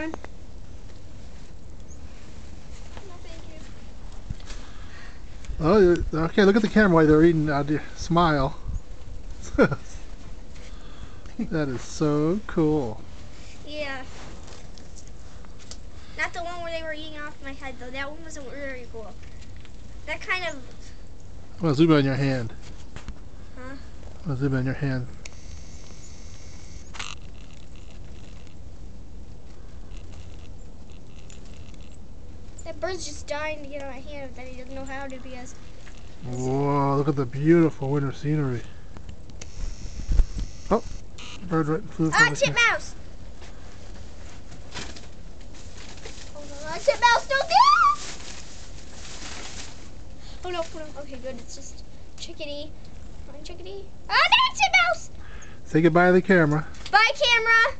No, thank you. Oh, okay. Look at the camera while they're eating. Smile. That is so cool. Yeah. Not the one where they were eating off my head though. That one wasn't very cool. That kind of. I'm gonna zoom in on your hand. Huh? I'm gonna zoom in on your hand. That bird's just dying to get on my hand that he doesn't know how to because. Whoa! Look at the beautiful winter scenery. Oh, bird right flew. Ah, titmouse! Oh no, titmouse, don't get it! Oh no, oh no, okay, good, it's just chickadee. Come on, chickadee. Ah, no, titmouse! Say goodbye to the camera. Bye, camera!